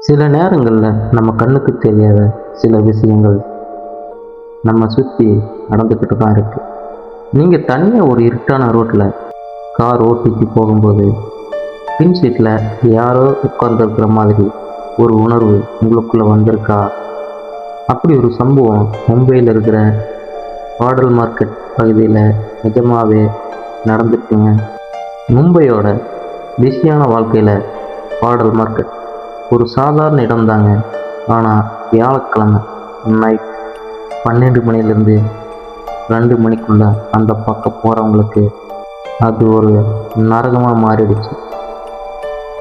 சில நேரங்களில் நம்ம கண்ணுக்கு தெரியாத சில விஷயங்கள் நம்ம சுற்றி நடந்துக்கிட்டு தான் இருக்கு. நீங்கள் தனியாக ஒரு இருட்டான ரோட்டில் கார் ஓட்டிட்டு போகும்போது பின் சீட்டில் யாரோ உட்கார்ந்துருக்கிற மாதிரி ஒரு உணர்வு உங்களுக்குள்ளே வந்திருக்கா? அப்படி ஒரு சம்பவம் மும்பையில் இருக்கிற பாடல் மார்க்கெட் பகுதியில் நிஜமாகவே நடந்துருக்குங்க. மும்பையோட பிஸியான வாழ்க்கையில் பாடல் மார்க்கெட் ஒரு சாதாரண இடம்தாங்க. ஆனால் வியாழக்கிழமை நைட் 12 மணிலேருந்து 2 மணிக்குள்ள அந்த பக்கம் போகிறவங்களுக்கு அது ஒரு நரகமாக மாறிடுச்சு.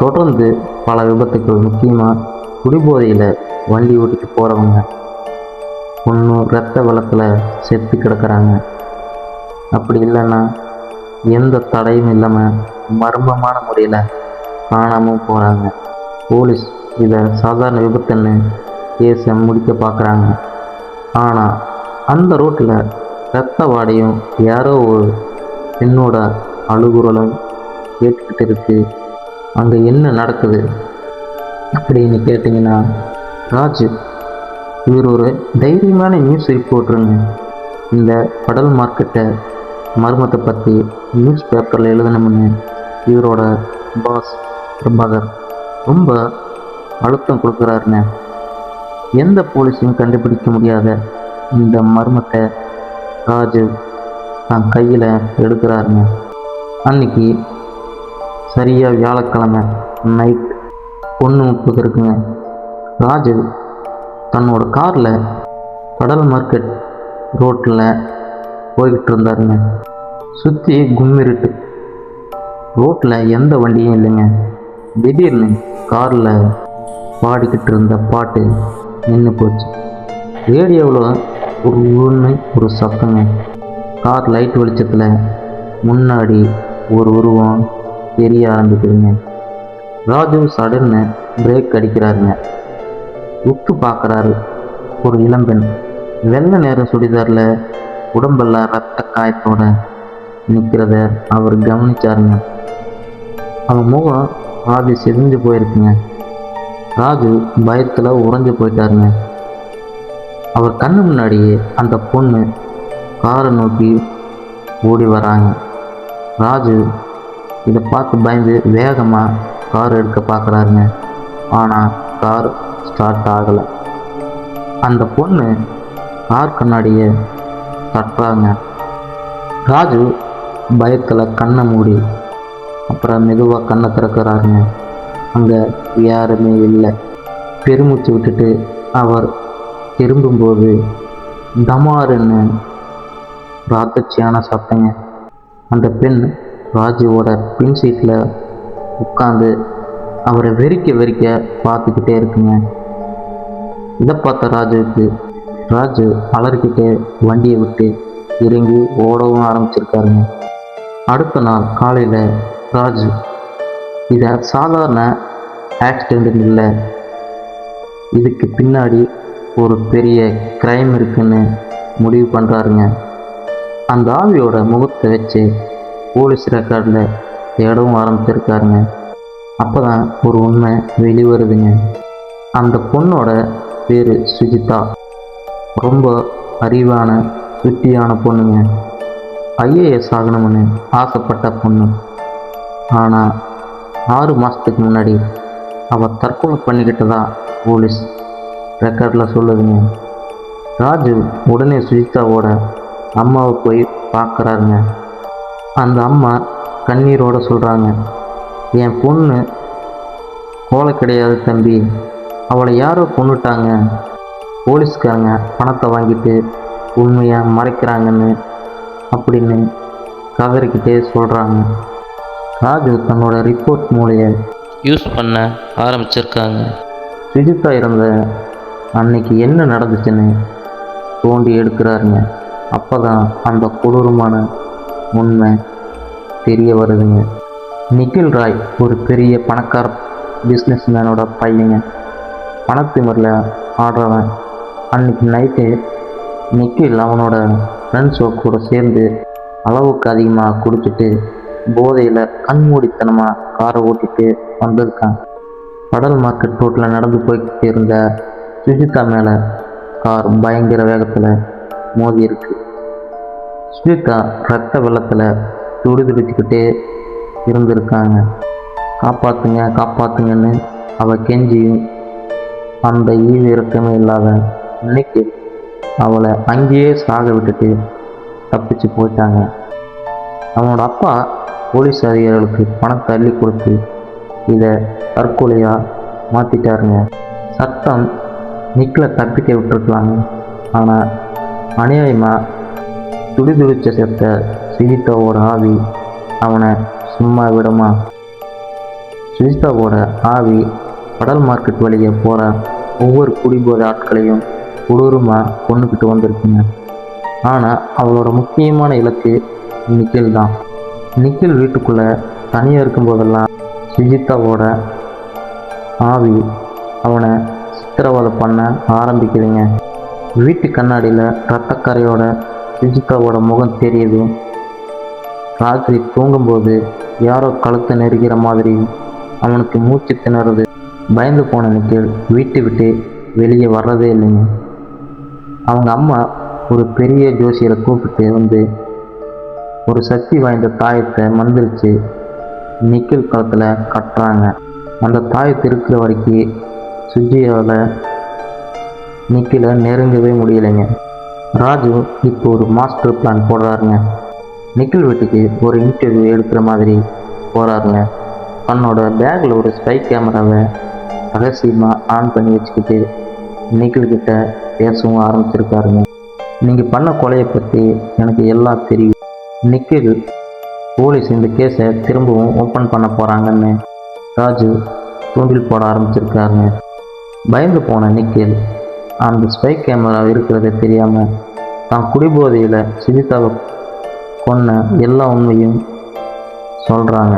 தொடர்ந்து பல விபத்துக்கள், முக்கியமாக குடிபோதையில் வண்டி ஓட்டிட்டு போகிறவங்க ஒன்றும் இரத்த வெள்ளத்தில் செத்து கிடக்கிறாங்க. அப்படி இல்லைன்னா எந்த தடையும் இல்லாமல் மர்மமான முறையில் காணாமல் போகிறாங்க. போலீஸ் இதை சாதாரண விபத்துன்னு கேஸை முடிக்க பார்க்குறாங்க. ஆனால் அந்த ரோட்டில் ரத்த வாடையும் யாரோ ஒரு பெண்ணோட அழுகுரலும் கேட்டுக்கிட்டு இருக்கு. அங்கே என்ன நடக்குது அப்படின்னு கேட்டிங்கன்னா, ராஜு இவர் ஒரு தைரியமான நியூஸ் ரிப்போர்ட்டருங்க. இந்த கடல் மார்க்கெட்டை மர்மத்தை பற்றி நியூஸ் பேப்பரில் எழுதணும்னு இவரோட பாஸ் பிரபாகர் ரொம்ப அழுத்தம் கொடுக்குறாருங்க. எந்த போலீஸையும் கண்டுபிடிக்க முடியாத இந்த மர்மத்தை ராஜு தன் கையில் எடுக்கிறாருங்க. அன்னைக்கு சரியாக வியாழக்கிழமை நைட் 1:30 இருக்குங்க. ராஜு தன்னோட காரில் கடல் மார்க்கெட் ரோட்டில் போய்கிட்டு இருந்தாருங்க. சுற்றி கும்மிருட்டு, ரோட்டில் எந்த வண்டியும் இல்லைங்க. திடீர்னு காரில் பாடிக்கிட்டு இருந்த பாட்டு நின்று போச்சு. ரேடியோவில் ஒரு சத்தங்க. கார் லைட் வெளிச்சத்தில் முன்னாடி ஒரு உருவம் தெரிய ஆரம்பிக்குதுங்க. ராஜு சடன்னு பிரேக் அடிக்கிறாருங்க. உத்து பார்க்குறாரு. ஒரு இளம்பெண் வெள்ளை நேரம் சுடிதாரில் உடம்பெல்லாம் ரத்த காயத்தோட நிற்கிறத அவர் கவனிச்சாருங்க. அவன் முகம் ராஜு செதிஞ்சு போயிருக்குங்க. ராஜு பயத்தில் உறைஞ்சு போயிட்டாருங்க. அவர் கண்ணு முன்னாடியே அந்த பொண்ணு காரை நோக்கி ஓடி வராங்க. ராஜு இதை பார்த்து பயந்து வேகமாக கார் எடுக்க பார்க்குறாருங்க. ஆனால் கார் ஸ்டார்ட் ஆகலை. அந்த பொண்ணு கார் கண்ணாடியை தட்டுறாங்க. ராஜு பயத்தில் கண்ணை மூடி அப்புறம் மெதுவாக கண்ணை திறக்கிறாருங்க. அங்கே யாருமே இல்லை. பெருமூச்சு விட்டுட்டு அவர் திரும்பும்போது டமாருன்னு ஒரு அதிர்ச்சியான சத்தங்க. அந்த பெண் ராஜுவோட பின் சீட்டில் உட்காந்து அவரை வெறிக்க பார்த்துக்கிட்டே இருக்குங்க. இதை பார்த்த ராஜு அலறிக்கிட்டே வண்டியை விட்டு இறங்கி ஓடவும் ஆரம்பிச்சிருக்காருங்க. அடுத்த நாள் காலையில் ராஜு இதை சாதாரண ஆக்சிடெண்ட் இல்லை, இதுக்கு பின்னாடி ஒரு பெரிய கிரைம் இருக்குன்னு முடிவு பண்ணுறாருங்க. அந்த ஆவியோட முகத்தை வச்சு போலீஸ் ரெக்கார்டில் தேடவும் ஆரம்பிச்சிருக்காருங்க. அப்போ தான் ஒரு உண்மை வெளிவருதுங்க. அந்த பொண்ணோட பேர் சுஜிதா. ரொம்ப அறிவான சுட்டியான பொண்ணுங்க. IAS ஆகணும்னு ஆசைப்பட்ட பொண்ணு. ஆனால் 6 மாதத்துக்கு முன்னாடி அவள் தற்கொலை பண்ணிக்கிட்டதா போலீஸ் ரெக்கார்டில் சொல்லுதுங்க. ராஜு உடனே சுஜிதாவோட அம்மாவை போய் பார்க்குறாருங்க. அந்த அம்மா கண்ணீரோடு சொல்கிறாங்க, என் பொண்ணு கோலை கிடையாது தம்பி, அவளை யாரோ கொன்னுட்டாங்க. போலீஸ்காரங்க பணத்தை வாங்கிட்டு உண்மையாக மறைக்கிறாங்கன்னு அப்படின்னு கதறிக்கிட்டே சொல்கிறாங்க. ராஜு தன்னோட ரிப்போர்ட் மூலையை யூஸ் பண்ண ஆரம்பிச்சிருக்காங்க. சுஜிதா இருந்த அன்னைக்கு என்ன நடந்துச்சுன்னு தோண்டி எடுக்கிறாருங்க. அப்போ தான் அந்த கொடூரமான உண்மை தெரிய வருதுங்க. நிக்கில் ராய் ஒரு பெரிய பணக்கார பிஸ்னஸ் மேனோட பையங்க. பணத்திமரில் ஆடுறவன். அன்னைக்கு நைட்டு நிக்கில் அவனோட ஃப்ரெண்ட்ஸோ கூட சேர்ந்து அளவுக்கு அதிகமாக குடிச்சிட்டு போதையில் கண்மூடித்தனமாக காரை ஓட்டிட்டு வந்திருக்கான். கடல் மார்க்கெட் ரோட்டில் நடந்து போய்கிட்டு இருந்த சுஜிதா மேலே கார் பயங்கர வேகத்தில் மோதி இருக்கு. சுஜிதா ரத்த வெள்ளத்தில் துடிதுடிச்சுக்கிட்டே இருந்திருக்காங்க. காப்பாற்றுங்க காப்பாற்றுங்கன்னு அவள் கெஞ்சியும் அந்த ஈவு இறக்கமே இல்லாத இன்னைக்கு அவளை அங்கேயே சாக விட்டுட்டு தப்பிச்சு போயிட்டாங்க. அவனோட அப்பா போலீஸ் அதிகாரிகளுக்கு பணத்தை அள்ளி கொடுத்து இதை தற்கொலையாக மாற்றிட்டாருங்க. சட்டம் நிக்கில தப்பிக்க விட்டுருக்கலாங்க. ஆனால் அநியாயமாக துடிதுடிச்ச செத்த சுஜிதாவோட ஆவி அவனை சும்மா விடுமா? சுஜிதாவோட ஆவி கடல் மார்க்கெட் வழியே போகிற ஒவ்வொரு குடிபோதை ஆட்களையும் கொடூரமாக கொண்டுக்கிட்டு வந்திருக்குங்க. ஆனால் அவளோட முக்கியமான இலக்கு நிக்கில் தான். நிக்கில் வீட்டுக்குள்ளே தனியாக இருக்கும்போதெல்லாம் சுஜிதாவோட ஆவி அவனை சித்திரவதை பண்ண ஆரம்பிக்குதுங்க. வீட்டு கண்ணாடியில் ரத்தக்கரையோட சுஜிதாவோட முகம் தெரியுது. ராத்திரி தூங்கும்போது யாரோ கழுத்தை நெருக்கிற மாதிரி அவனுக்கு மூச்சு திணறுது. பயந்து போன நிக்கில் வீட்டை விட்டு வெளியே வர்றதே இல்லைங்க. அவங்க அம்மா ஒரு பெரிய ஜோசியரை கூப்பிட்டு வந்து ஒரு சக்தி வாய்ந்த தாயத்தை மந்திரிச்சு நிக்கில் கழுத்தில் கட்டுறாங்க. அந்த தாயத்தை இருக்கிற வரைக்கும் சுஜியாவில் நிக்கில நெருங்கவே முடியலைங்க. ராஜு இப்போ ஒரு மாஸ்டர் பிளான் போடுறாருங்க. நிக்கில் வீட்டுக்கு ஒரு இன்டர்வியூ எடுக்கிற மாதிரி போகிறாருங்க. தன்னோட பேக்கில் ஒரு ஸ்பை கேமராவை ரகசியமாக ஆன் பண்ணி வச்சுக்கிட்டு நிக்கில்கிட்ட பேசவும் ஆரம்பிச்சிருக்காருங்க. நீங்கள் பண்ண கொலையை பற்றி எனக்கு எல்லாம் தெரியும். நிக்கில் போலீஸ் இந்த கேஸை திரும்பவும் ஓப்பன் பண்ண போகிறாங்கன்னு ராஜு தூண்டில் போட ஆரம்பிச்சிருக்காருங்க. பயந்து போன நிக்கில் அந்த ஸ்பை கேமரா இருக்கிறத தெரியாமல் தான் குடிபோதையில் சுஜிதாவை கொன்ன எல்லா உண்மையும் சொல்கிறாங்க.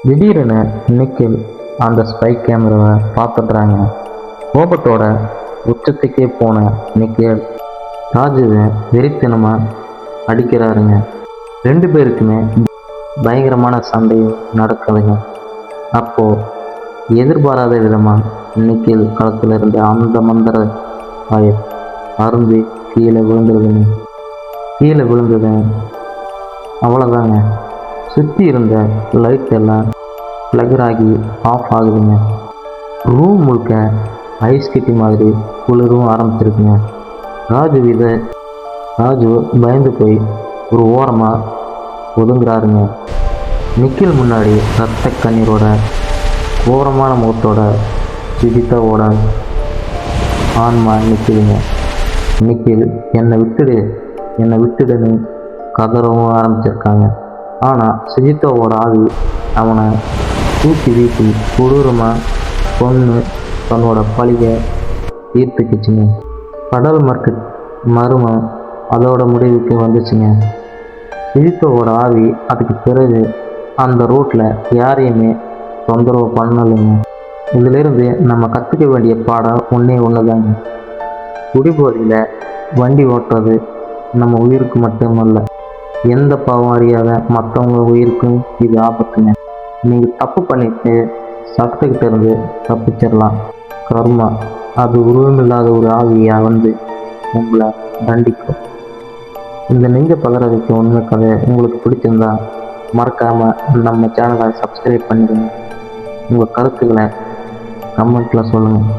திடீரென நிக்கில் அந்த ஸ்பை கேமராவை பார்த்துடுறாங்க. கோபத்தோட உச்சத்துக்கே போன நிக்கில் ராஜுவை வெறித்தனமாக அடிக்கிறாருங்க. 2 பேருக்குமே பயங்கரமான சண்டையும் நடக்குதுங்க. அப்போது எதிர்பாராத விதமாக நிக்கில் களத்தில் இருந்த அந்த மந்திர வாயர் அருந்து கீழே விழுந்ததுங்க. அவ்வளோதாங்க. சுற்றி இருந்த லைட் எல்லாம் ஃப்ளகர் ஆகி ஆஃப் ஆகுதுங்க. ரூம் முழுக்க ஐஸ் கட்டி மாதிரி குளிரும் ஆரம்பிச்சிருக்குங்க. ராஜு பயந்து போய் ஒரு ஓரமாக ஒதுங்குறாருங்க. நிக்கில் முன்னாடி ரத்த கண்ணீரோட கோரமான முகத்தோட சுஜிதாவோட ஆன்மா நிற்குதுங்க. நிக்கில் என்னை விட்டுடுன்னு கதறவும் ஆரம்பிச்சிருக்காங்க. ஆனால் சுஜிதாவோட ஆவி அவனை தூக்கி வீசி கொடூரமாக கொன்று தன்னோட பழியை தீர்த்துக்குச்சுங்க. கடல் மார்க்கெட் மர்மம் அதோட முடிவுக்கு வந்துச்சுங்க. சுஜிதாவோட ஆவி அதுக்கு பிறகு அந்த ரோட்டில் யாரையுமே தொந்தரவு பண்ணலைங்க. இதிலிருந்து நம்ம கற்றுக்க வேண்டிய பாடம் ஒன்று தாங்க. குடிபோதையில் வண்டி ஓட்டுறது நம்ம உயிருக்கு மட்டுமல்ல, எந்த பாவம் அறியாத மற்றவங்க உயிருக்கும் இது ஆபத்துங்க. நீங்கள் தப்பு பண்ணிட்டு சட்டத்துக்கிட்ட இருந்து தப்பிச்சிடலாம். கர்மா அது உருவமில்லாத ஒரு ஆவியாக வந்து உங்களை தண்டிக்கும். இந்த நெஞ்ச பதற வைக்க உண்மை கதை உங்களுக்கு பிடிச்சிருந்தா மறக்காமல் நம்ம சேனலை சப்ஸ்கிரைப் பண்ணிடுங்க. உங்கள் கருத்துக்களை கமெண்ட்டில் சொல்லுங்கள்.